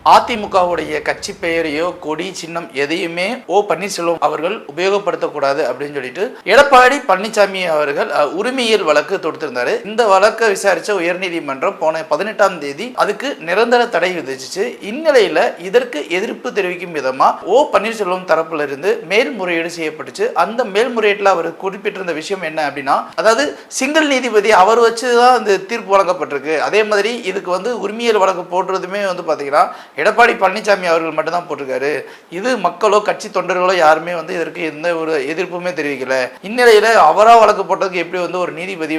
அதிமுகவுடைய கட்சி பெயரையோ கொடி சின்னம் எதையுமே ஓ பன்னீர்செல்வம் அவர்கள் உபயோகப்படுத்தக்கூடாது அப்படின்னு சொல்லிட்டு எடப்பாடி பழனிசாமி அவர்கள் உரிமையியல் வழக்கு தொடுத்திருந்தாரு. இந்த வழக்கை விசாரிச்ச உயர்நீதிமன்றம் போன 18ஆம் தேதி அதுக்கு நிரந்தர தடை விதிச்சிச்சு. இந்நிலையில இதற்கு எதிர்ப்பு தெரிவிக்கும் விதமா ஓ பன்னீர்செல்வம் தரப்புல இருந்து மேல்முறையீடு செய்யப்பட்டுச்சு. அந்த மேல்முறையீட்டுல அவர் குறிப்பிட்டிருந்த விஷயம் என்ன அப்படின்னா, அதாவது சிங்கிள் நீதிபதி அவர் வச்சுதான் இந்த தீர்ப்பு வழங்கப்பட்டிருக்கு. அதே மாதிரி இதுக்கு உரிமையியல் வழக்கு போடுறதுமே பாத்தீங்கன்னா எடப்பாடி பழனிசாமி அவர்கள் மட்டும்தான் போட்டிருக்காரு. இது மக்களோ கட்சி தொண்டர்களோ யாருமே இதற்கு எந்த ஒரு எதிர்ப்புமே தெரிவிக்கல. இந்நிலையில அவரா வழக்கு போட்டதுக்கு எப்படி ஒரு நீதிபதி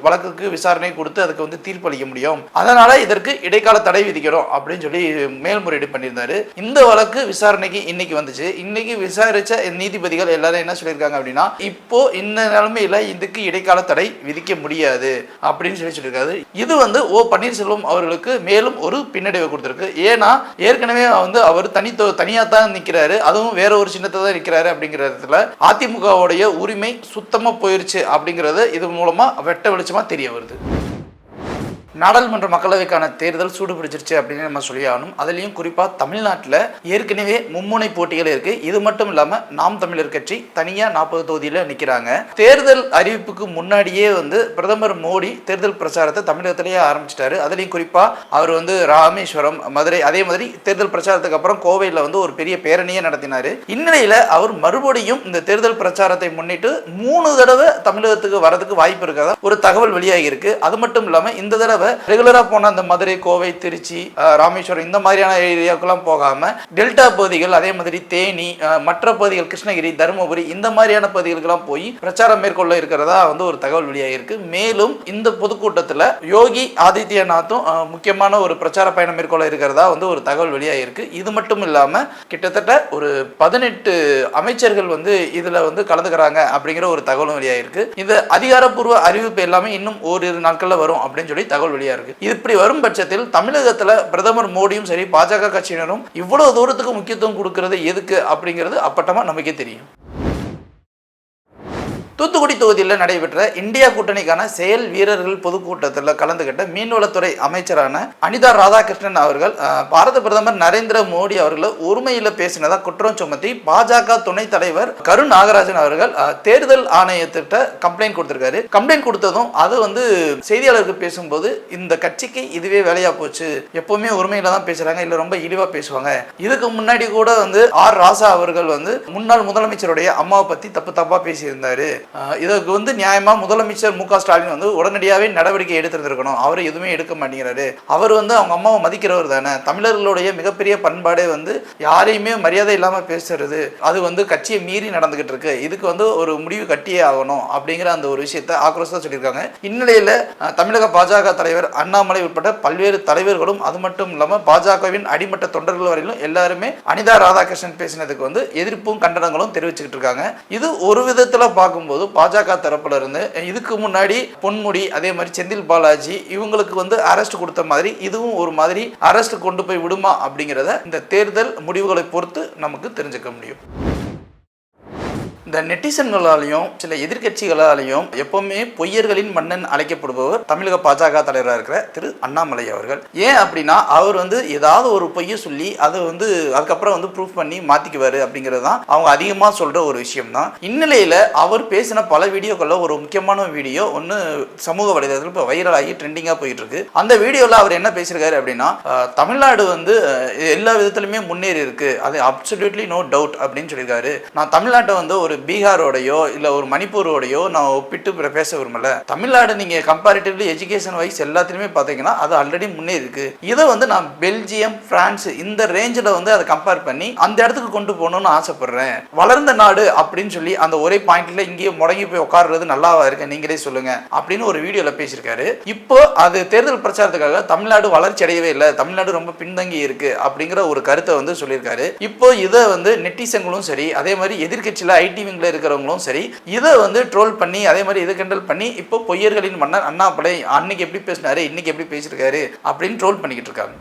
வழக்குக்கு விசாரணை கொடுத்து அதுக்கு தீர்ப்பு அளிக்க முடியும்? அதனால இதற்கு இடைக்கால தடை விதிக்கிறோம் அப்படின்னு சொல்லி மேல்முறையீடு பண்ணியிருந்தாரு. இந்த வழக்கு விசாரணைக்கு இன்னைக்கு வந்துச்சு. இன்னைக்கு விசாரிச்ச நீதிபதிகள் எல்லாரும் என்ன சொல்லியிருக்காங்க அப்படின்னா, இப்போ இந்த நிலைமையில இதுக்கு இடைக்கால தடை விதிக்க முடியாது அப்படின்னு சொல்லியிருக்காரு. இது ஓ பன்னீர்செல்வம் அவர்களுக்கு மேலும் ஒரு பின்னடைவை கொடுத்திருக்கு. ஏன்னா ஏற்கனவே அவர் தனியா தான் நிற்கிறாரு, அதுவும் வேற ஒரு சின்னத்தை தான் நிற்கிறாரு. அப்படிங்கிற இடத்துல அதிமுகவுடைய உரிமை சுத்தமா போயிருச்சு அப்படிங்கிறது இது மூலமா வெட்ட வெளிச்சமா தெரிய வருது. நாடாளுமன்ற மக்களவைக்கான தேர்தல் சூடு பிடிச்சிருச்சு அப்படின்னு நம்ம சொல்லி ஆகணும். அதுலேயும் குறிப்பாக தமிழ்நாட்டில் ஏற்கனவே மும்முனை போட்டிகள் இருக்கு. இது மட்டும் இல்லாமல் நாம் தமிழர் கட்சி தனியாக 40 தொகுதியில் நிற்கிறாங்க. தேர்தல் அறிவிப்புக்கு முன்னாடியே பிரதமர் மோடி தேர்தல் பிரச்சாரத்தை தமிழகத்திலேயே ஆரம்பிச்சிட்டாரு. அதுலேயும் குறிப்பாக அவர் ராமேஸ்வரம், மதுரை, அதே மாதிரி தேர்தல் பிரச்சாரத்துக்கு அப்புறம் கோவையில் ஒரு பெரிய பேரணியை நடத்தினார். இந்நிலையில் அவர் மறுபடியும் இந்த தேர்தல் பிரச்சாரத்தை முன்னிட்டு 3 தடவை தமிழகத்துக்கு வரதுக்கு வாய்ப்பு இருக்கிறதா ஒரு தகவல் வெளியாகி இருக்கு. அது மட்டும் இல்லாமல் இந்த தடவை ரெகுலரா போன அந்த மதுரை, கோவை, திருச்சி, ராமேஸ்வரம் இந்த மாதிரியான ஏரியாக்கெல்லாம் போகாம டெல்டா பகுதிகள், அதே மாதிரி தேனி, மற்ற பகுதிகள், கிருஷ்ணகிரி, தருமபுரி இந்த மாதிரியான பகுதிகளுக்கெல்லாம் போய் பிரச்சாரம் மேற்கொள்ள இருக்கிறதா ஒரு தகவல் வெளியாகிருக்கு. மேலும் இந்த பொதுக்கூட்டத்தில் யோகி ஆதித்யநாத்தும் முக்கியமான ஒரு பிரச்சார பயணம் மேற்கொள்ள இருக்கிறதா ஒரு தகவல் வெளியாகிருக்கு. இது மட்டும் இல்லாம கிட்டத்தட்ட ஒரு 18 அமைச்சர்கள் இதுல கலந்துக்கிறாங்க அப்படிங்கிற ஒரு தகவலும் வெளியாகிருக்கு. இது அதிகாரப்பூர்வ அறிவிப்பு எல்லாமே இன்னும் ஓரிரு நாட்கள்ல வரும் அப்படின்னு சொல்லி தகவல் வெளியா இருக்கு. இப்படி வரும் பட்சத்தில் தமிழகத்துல பிரதமர் மோடியும் சரி, பாஜக கட்சியினரும் இவ்வளவு தூரத்துக்கு முக்கியத்துவம் கொடுக்கிறது எதுக்கு அப்படிங்கிறது அப்பட்டமா நமக்கே தெரியும். தூத்துக்குடி தொகுதியில் நடைபெற்ற இந்தியா கூட்டணிக்கான செயல் வீரர்கள் பொதுக்கூட்டத்தில் கலந்துகிட்ட மீன்வளத்துறை அமைச்சரான அனிதா ராதாகிருஷ்ணன் அவர்கள் பாரத பிரதமர் நரேந்திர மோடி அவர்களை ஒருமையில் பேசினதா குற்றம் சுமத்தி பாஜக துணைத் தலைவர் கரு நாகராஜன் அவர்கள் தேர்தல் ஆணையத்திட்ட கம்ப்ளைண்ட் கொடுத்திருக்காரு. கம்ப்ளைண்ட் கொடுத்ததும் அது செய்தியாளருக்கு பேசும்போது இந்த கட்சிக்கு இதுவே வேலையா போச்சு, எப்பவுமே ஒருமையில தான் பேசுறாங்க, இல்ல ரொம்ப இழிவா பேசுவாங்க. இதுக்கு முன்னாடி கூட ஆர் ராசா அவர்கள் முன்னாள் முதலமைச்சருடைய அம்மாவை பத்தி தப்பா பேசியிருந்தாரு. இதற்கு நியாயமா முதலமைச்சர் மு.க. ஸ்டாலின் உடனடியாகவே நடவடிக்கை எடுத்திருந்திருக்கணும். அவர் எதுவுமே எடுக்க மாட்டேங்கிறாரு. அவர் அவங்க அம்மாவை மதிக்கிறவர் தானே. தமிழர்களுடைய மிகப்பெரிய பண்பாடே யாரையுமே மரியாதை இல்லாம பேசுறது, அது கட்சியை மீறி நடந்துகிட்டு இருக்கு. இதுக்கு ஒரு முடிவு கட்டியே ஆகணும் அப்படிங்கிற அந்த ஒரு விஷயத்தை ஆக்ரோஷமா சொல்லியிருக்காங்க. இந்நிலையில தமிழக பாஜக தலைவர் அண்ணாமலை உட்பட்ட பல்வேறு தலைவர்களும், அது மட்டும் இல்லாம பாஜகவின் அடிமட்ட தொண்டர்கள் வரையிலும் எல்லாருமே அனிதா ராதாகிருஷ்ணன் பேசினதுக்கு எதிர்ப்பும் கண்டனங்களும் தெரிவிச்சுக்கிட்டு இருக்காங்க. இது ஒரு விதத்துல பார்க்கும்போது பாஜக தரப்புல இருந்து இதுக்கு முன்னாடி பொன்முடி, அதே மாதிரி செந்தில் பாலாஜி இவங்களுக்கு அரெஸ்ட் கொடுத்த மாதிரி இதுவும் ஒரு மாதிரி அரெஸ்ட் கொண்டு போய் விடுமா அப்படிங்கிறத இந்த தேர்தல் முடிவுகளை பொறுத்து நமக்கு தெரிஞ்சுக்க முடியும். இந்த நெட்டிசன்களாலையும் சில எதிர்கட்சிகளாலையும் எப்பவுமே பொய்யர்களின் மன்னன் அழைக்கப்படுபவர் தமிழக பாஜக தலைவராக இருக்கிற திரு அண்ணாமலை அவர்கள். ஏன் அப்படின்னா அவர் ஏதாவது ஒரு பொய்யை சொல்லி அதை அதுக்கப்புறம் ப்ரூஃப் பண்ணி மாத்திக்குவாரு அப்படிங்கிறது தான் அவங்க அதிகமாக சொல்ற ஒரு விஷயம் தான். இந்நிலையில அவர் பேசின பல வீடியோக்களில் ஒரு முக்கியமான வீடியோ ஒன்று சமூக வலைதளத்தில் இப்போ வைரலாகி ட்ரெண்டிங்காக போயிட்டு இருக்கு. அந்த வீடியோவில் அவர் என்ன பேசியிருக்காரு அப்படின்னா, தமிழ்நாடு எல்லா விதத்திலுமே முன்னேறி இருக்கு, அது அப்சல்யூட்லி நோ டவுட் அப்படின்னு சொல்லியிருக்காரு. நான் தமிழ்நாட்டை ஒரு பீகாரோடையோ இல்ல ஒரு மணிப்பூரோடையோ நான் ஒப்பிட்டு பேச விரும்பல. தமிழ்நாடு நீங்க கம்பேரிட்டிவ்லி எஜுகேஷன் வைஸ் எல்லாத்திலுமே பாத்தீங்கன்னா அது ஆல்ரெடி முன்னேறி இருக்கு. இதை நான் பெல்ஜியம், பிரான்ஸ் இந்த ரேஞ்சில் அதை கம்பேர் பண்ணி அந்த இடத்துக்கு கொண்டு போகணும்னு ஆசைப்படுறேன். வளர்ந்த நாடு அப்படின்னு சொல்லி அந்த ஒரே பாயிண்ட்ல இங்கேயே முடங்கி போய் உட்கார்றது நல்லாவா இருக்கு, நீங்களே சொல்லுங்க அப்படின்னு ஒரு வீடியோல பேசியிருக்காரு. இப்போ அது தேர்தல் பிரச்சாரத்துக்காக தமிழ்நாடு வளர்ச்சி அடையவே இல்லை, தமிழ்நாடு ரொம்ப பின்தங்கி இருக்கு அப்படிங்கிற ஒரு கருத்தை சொல்லியிருக்காரு. இப்போ இதை நெட்டிசன்களும் சரி, அதே மாதிரி எதிர்கட்சியில ஐடி விங்ல இருக்கிறவங்களும் சரி, இதை ட்ரோல் பண்ணி அதே மாதிரி இதை கிண்டல் பண்ணி இப்போ பொய்யர்களின் மன்னர் அண்ணாமலை அன்னைக்கு எப்படி பேசினாரு, இன்னைக்கு எப்படி பேசியிருக்காரு அப்படின்னு ட்ரோல் பண்ணிக்கிட்டு இருக்காங்க.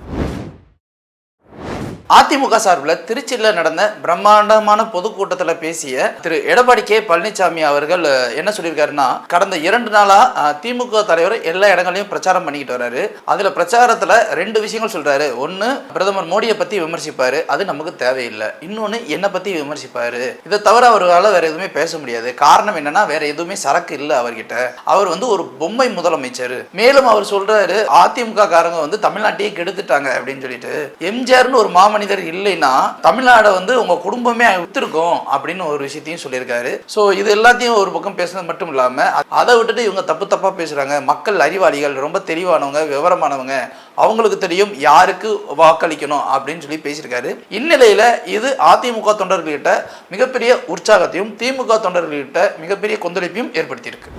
அதிமுக சார்பில் திருச்சியில் நடந்த பிரம்மாண்டமான பொதுக்கூட்டத்தில் பேசிய திரு எடப்பாடி கே பழனிசாமி அவர்கள் என்ன சொல்லியிருக்காருன்னா, கடந்த 2 நாளா திமுக தலைவர் எல்லா இடங்களையும் பிரச்சாரம் பண்ணிக்கிட்டு வர்றாரு. அதுல பிரச்சாரத்துல 2 விஷயங்கள் சொல்றாரு. ஒன்னு, பிரதமர் மோடியை பத்தி விமர்சிப்பாரு, அது நமக்கு தேவையில்லை. இன்னொன்னு, என்னை பத்தி விமர்சிப்பாரு. இதை தவிர அவரால் வேற எதுவுமே பேச முடியாது. காரணம் என்னன்னா, வேற எதுவுமே சரக்கு இல்லை அவர்கிட்ட. அவர் ஒரு பொம்மை முதலமைச்சர். மேலும் அவர் சொல்றாரு, அதிமுக காரங்க தமிழ்நாட்டையே கெடுத்துட்டாங்க அப்படின்னு சொல்லிட்டு. எம்ஜிஆர்னு ஒரு மாமனிதர் இல்லைன்னா தமிழ்நாடு உங்க குடும்பமே வித்திருக்கும் அப்படின்னு ஒரு விஷயத்தையும் சொல்லியிருக்காரு. ஸோ இது எல்லாத்தையும் ஒரு பக்கம் பேசுனது மட்டும் இல்லாம, அதை விட்டுட்டு இவங்க தப்பா பேசுறாங்க. மக்கள் அறிவாளிகள், ரொம்ப தெளிவானவங்க, விவரமானவங்க, அவங்களுக்கு தெரியும் யாருக்கு வாக்களிக்கணும் அப்படின்னு சொல்லி பேசியிருக்காரு. இந்நிலையில இது அதிமுக தொண்டர்கள்கிட்ட மிகப்பெரிய உற்சாகத்தையும் திமுக தொண்டர்கள்கிட்ட மிகப்பெரிய கொந்தளிப்பையும் ஏற்படுத்தியிருக்கு.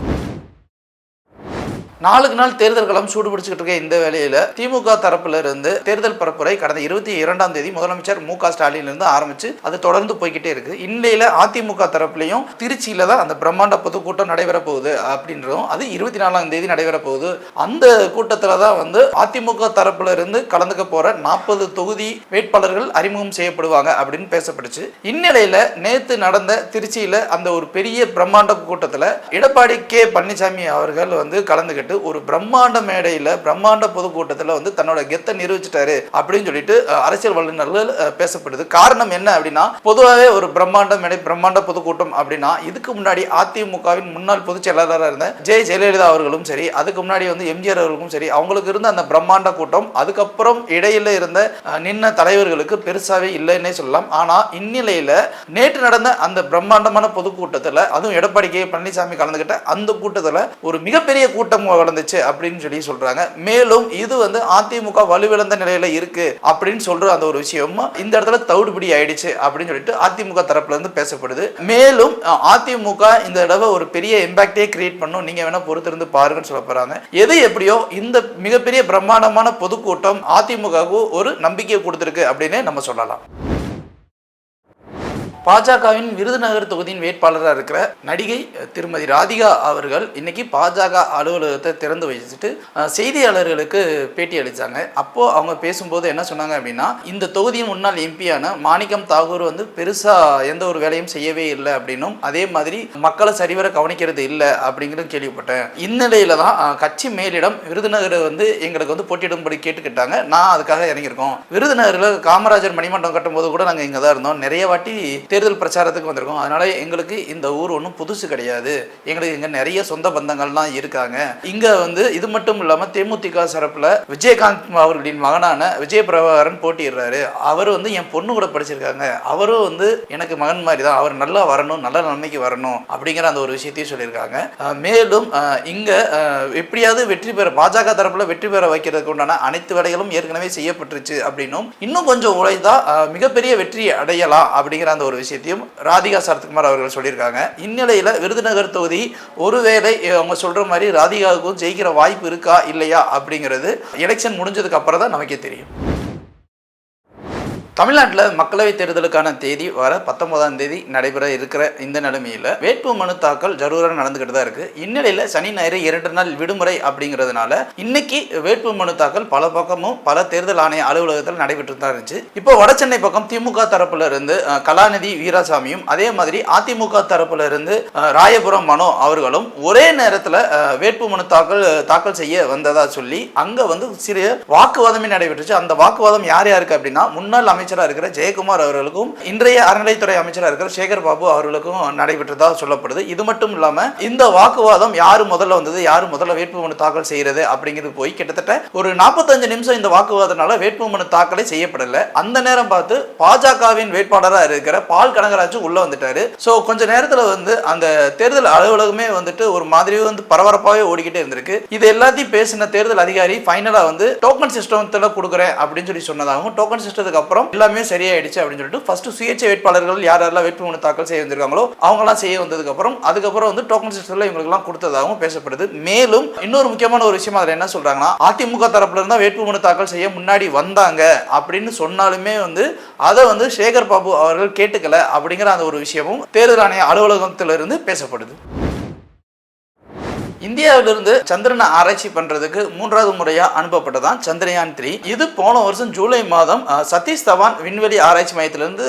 நாளுக்கு நாள் தேர்தல் களம் சூடுபிடிச்சுக்கிட்டு இருக்க இந்த வேளையில திமுக தரப்புல இருந்து தேர்தல் பரப்புரை கடந்த 22ஆம் தேதி முதலமைச்சர் மு.க. ஸ்டாலின் இருந்து ஆரம்பிச்சு அது தொடர்ந்து போய்கிட்டே இருக்கு. இந்நிலையில அதிமுக தரப்புலையும் திருச்சியில தான் அந்த பிரம்மாண்ட பொதுக்கூட்டம் நடைபெற போகுது அப்படின்றதும், அது 24ஆம் தேதி நடைபெற போகுது. அந்த கூட்டத்துல தான் அதிமுக தரப்புல இருந்து கலந்துக்க போற 40 தொகுதி வேட்பாளர்கள் அறிமுகம் செய்யப்படுவாங்க அப்படின்னு பேசப்பட்டுச்சு. இந்நிலையில நேத்து நடந்த திருச்சியில அந்த ஒரு பெரிய பிரம்மாண்ட கூட்டத்துல எடப்பாடி கே பழனிசாமி அவர்கள் கலந்துகிட்டு ஒரு பிரம்மாண்ட மேடையில் பிரம்மாண்ட பொதுக்கூட்டத்தில் தன்னோட கெத்தை நிரூபிச்சிட்டாரு அப்படின்னு சொல்லிட்டு அரசியல் வல்லுநர்கள் பேசப்படுது. காரணம் என்ன அப்படின்னா, பொதுவாகவே ஒரு பிரம்மாண்ட மேடை பிரம்மாண்ட பொதுக்கூட்டம் அப்படின்னா, இதுக்கு முன்னாடி அதிமுகவின் முன்னாள் பொதுச் செயலாளராக இருந்த ஜெயலலிதா அவர்களும் சரி, அதுக்கு முன்னாடி எம்ஜிஆர் அவர்களுக்கும் சரி, அவங்களுக்கு இருந்த அந்த பிரம்மாண்ட கூட்டம் அதுக்கப்புறம் இடையில இருந்த நின்ன தலைவர்களுக்கு பெருசாவே இல்லைன்னே சொல்லலாம். ஆனா இந்நிலையில நேற்று நடந்த அந்த பிரம்மாண்டமான பொதுக்கூட்டத்தில், அதுவும் எடப்பாடி கே பழனிசாமி கலந்துகிட்ட அந்த கூட்டத்தில் ஒரு மிகப்பெரிய கூட்டம் வளர்ந்துச்சு அப்படின்னு சொல்லி சொல்றாங்க. மேலும் இது அதிமுக வலுவிழந்த நிலையில இருக்கு அப்படின்னு சொல்ற அந்த ஒரு விஷயம் இந்த இடத்துல தவிடுபடி ஆயிடுச்சு அப்படின்னு சொல்லிட்டு அதிமுக தரப்புல இருந்து பேசப்படுது. மேலும் அதிமுக இந்த தடவை ஒரு பெரிய இம்பாக்டே கிரியேட் பண்ணும், நீங்க வேணா பொறுத்திருந்து பாருங்கன்னு சொல்ல போறாங்க. எது எப்படியோ இந்த மிகப்பெரிய பிரம்மாண்டமான பொதுக்கூட்டம் அதிமுகவுக்கு ஒரு நம்பிக்கையை கொடுத்திருக்கு அப்படின்னு நம்ம சொல்லலாம். பாஜகவின் விருதுநகர் தொகுதியின் வேட்பாளராக இருக்கிற நடிகை திருமதி ராதிகா அவர்கள் இன்னைக்கு பாஜக அலுவலகத்தை திறந்து வச்சுட்டு செய்தியாளர்களுக்கு பேட்டி அளித்தாங்க. அப்போது அவங்க பேசும்போது என்ன சொன்னாங்க அப்படின்னா, இந்த தொகுதியின் முன்னாள் எம்பியான மாணிக்கம் தாகூர் பெருசாக எந்த ஒரு வேலையும் செய்யவே இல்லை அப்படின்னும், அதே மாதிரி மக்களை சரிவர கவனிக்கிறது இல்லை அப்படிங்கிறது கேள்விப்பட்டேன். இந்நிலையில தான் கட்சி மேலிடம் விருதுநகர் எங்களுக்கு போட்டியிடும்படி கேட்டுக்கிட்டாங்க. நான் அதுக்காக இறங்கியிருக்கோம். விருதுநகரில் காமராஜர் மணிமண்டபம் கட்டும்போது கூட நாங்கள் இங்கே தான் இருந்தோம். நிறைய வாட்டி தேர்தல் பிரச்சாரத்துக்கு வந்திருக்கோம். அதனால எங்களுக்கு இந்த ஊர் ஒன்றும் புதுசு கிடையாது. எங்களுக்கு இங்கே நிறைய சொந்த பந்தங்கள்லாம் இருக்காங்க. இங்கே இது மட்டும் இல்லாமல் தேமுதிக சார்பில் விஜயகாந்த் அவர்களின் மகனான விஜய் பிரபாகரன் போட்டியிடுறாரு. அவர் என் பொண்ணு கூட படிச்சிருக்காங்க. அவரும் எனக்கு மகன் மாதிரி தான். அவர் நல்லா வரணும், நல்ல நன்மைக்கு வரணும் அப்படிங்கிற அந்த ஒரு விஷயத்தையும் சொல்லியிருக்காங்க. மேலும் இங்கே எப்படியாவது வெற்றி பெற பாஜக தரப்பில் வெற்றி பெற வைக்கிறதுக்கு உண்டான அனைத்து வேலைகளும் ஏற்கனவே செய்யப்பட்டுருச்சு அப்படின்னும், இன்னும் கொஞ்சம் உழைத்தா மிகப்பெரிய வெற்றி அடையலாம் அப்படிங்கிற அந்த ஒரு விஷயத்தையும் ராதிகா சரத்குமார் அவர்கள் சொல்லியிருக்காங்க. இந்நிலையில விருதுநகர் தொகுதி ஒருவேளை அவங்க சொல்ற மாதிரி ராதிகாவுக்கும் ஜெயிக்கிற வாய்ப்பு இருக்கா இல்லையா அப்படிங்கிறது எலெக்ஷன் முடிஞ்சதுக்கு அப்புறம் தான் நமக்கே தெரியும். தமிழ்நாட்டில் மக்களவை தேர்தலுக்கான தேதி வர 19ஆம் தேதி நடைபெற இருக்கிற இந்த நிலைமையில் வேட்பு மனு தாக்கல் ஜரூராக நடந்துகிட்டு தான் இருக்கு. இந்நிலையில் சனி ஞாயிறு 2 நாள் விடுமுறை அப்படிங்கிறதுனால இன்னைக்கு வேட்பு மனு தாக்கல் பல பக்கமும் பல தேர்தல் ஆணைய அலுவலகத்தில் நடைபெற்று தான் இருந்துச்சு. இப்போ வடசென்னை பக்கம் திமுக தரப்புல இருந்து கலாநிதி வீராசாமியும், அதே மாதிரி அதிமுக தரப்புல இருந்து ராயபுரம் மனோ அவர்களும் ஒரே நேரத்தில் வேட்பு மனு தாக்கல் செய்ய வந்ததா சொல்லி அங்க சிறிய வாக்குவாதமே நடைபெற்றுச்சு. அந்த வாக்குவாதம் யார் யாருக்கு அப்படின்னா, முன்னாள் அமைச்சராக இருக்கிற ஜெயக்குமார் அவர்களுக்கும் இன்றைய அறநிலைத்துறை அமைச்சராக இருக்கிற சேகர் பாபு அவர்களுக்கும் நடைபெற்றதா சொல்லப்படுது. இது மட்டும் இல்லாம இந்த வாக்குவாதம் யாரு முதல்ல வந்தது, யாரு முதல்ல வேட்புமனு தாக்கல் செய்யறது அப்படிங்கிறது போய் கிட்டத்தட்ட ஒரு 45 நிமிஷம் இந்த வாக்குவாதனால வேட்புமனு தாக்கலே செய்யப்படல. அந்த நேரம் பார்த்து பாஜகவின் வேட்பாளராக இருக்கிற பால் கனகராஜ் உள்ள வந்துட்டாரு. சோ கொஞ்ச நேரத்துல அந்த தேர்தல் அலுவலகமே ஒரு மாதிரி பரபரப்பாவே ஓடிக்கிட்டே இருந்திருக்கு. இது எல்லாத்தையும் பேசின தேர்தல் அதிகாரி ஃபைனலா டோக்கன் சிஸ்டத்துல கொடுக்குறேன் அப்படின்னு சொல்லி சொன்னதாகவும், டோக்கன் சிஸ்டத்துக்கு அப்புறம் எல்லாமே சரியாயிடுச்சு அப்படின்னு சொல்லிட்டு ஃபர்ஸ்ட் சுயேட்சை வேட்பாளர்கள் யாரெல்லாம் வேட்புமனு தாக்கல் செய்ய வந்திருக்காங்களோ அவங்கலாம் செய்ய வந்ததுக்கு அதுக்கப்புறம் டோக்கன் சிஸ்டம்ல இவங்களுக்குலாம் கொடுத்ததாகவும் பேசப்படுது. மேலும் இன்னொரு முக்கியமான ஒரு விஷயம் அதில் என்ன சொல்றாங்கன்னா, அதிமுக தரப்புல இருந்தா வேட்புமனு தாக்கல் செய்ய முன்னாடி வந்தாங்க அப்படின்னு சொன்னாலுமே அதை சேகர் பாபு அவர்கள் கேட்டுக்கல அப்படிங்கிற அந்த ஒரு விஷயமும் தேர்தல் ஆணைய அலுவலகத்திலிருந்து பேசப்படுது. இந்தியாவிலிருந்து சந்திரனை ஆராய்ச்சி பண்றதுக்கு 3வது முறையா அனுப்பப்பட்டதான் சந்திரயான் 3. இது போன வருஷம் ஜூலை மாதம் சதீஷ் தவான் விண்வெளி ஆராய்ச்சி மையத்திலிருந்து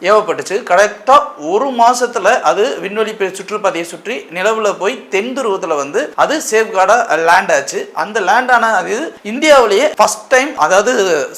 ஏவப்பட்டுச்சு. கரெக்டா ஒரு மாசத்துல அது விண்வெளி சுற்றுப்பாதையை சுற்றி நிலவுல போய் தென் துருவத்துல வந்து அது சேஃப்கார்டா லேண்ட் ஆச்சு. அந்த லேண்ட் ஆன அது இந்தியாவிலேயே ஃபர்ஸ்ட் டைம், அதாவது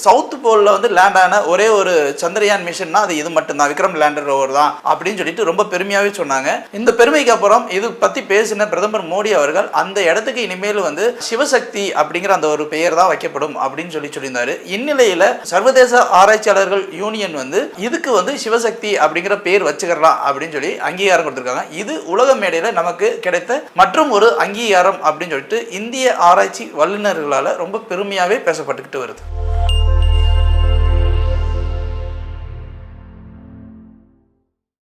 சவுத் போல்ல வந்து லேண்ட் ஆன ஒரே ஒரு சந்திரயான் மிஷன்னா அது இது மட்டும்தான், விக்ரம் லேண்டர் ரோவர் தான் அப்படின்னு சொல்லிட்டு ரொம்ப பெருமையாவே சொன்னாங்க. இந்த பெருமைக்கு அப்புறம் இது பத்தி பேசின பிரதமர் மோடி அவர்கள் அந்த இடத்துக்கு இனிமேல் வந்து சிவசக்தி அப்படிங்கிற அந்த ஒரு பெயர் தான் வைக்கப்படும் அப்படின்னு சொல்லியிருந்தாரு. இந்நிலையில சர்வதேச ஆராய்ச்சியாளர்கள் யூனியன் வந்து இதுக்கு வந்து சிவசக்தி அப்படிங்கிற பெயர் வச்சுக்கலாம் அப்படின்னு சொல்லி அங்கீகாரம் கொடுத்திருக்காங்க. இது உலக மேடையில நமக்கு கிடைத்த மற்றும் ஒரு அங்கீகாரம் அப்படின்னு சொல்லிட்டு இந்திய ஆராய்ச்சி வல்லுநர்களால ரொம்ப பெருமையாவே பேசப்பட்டுக்கிட்டு வருது.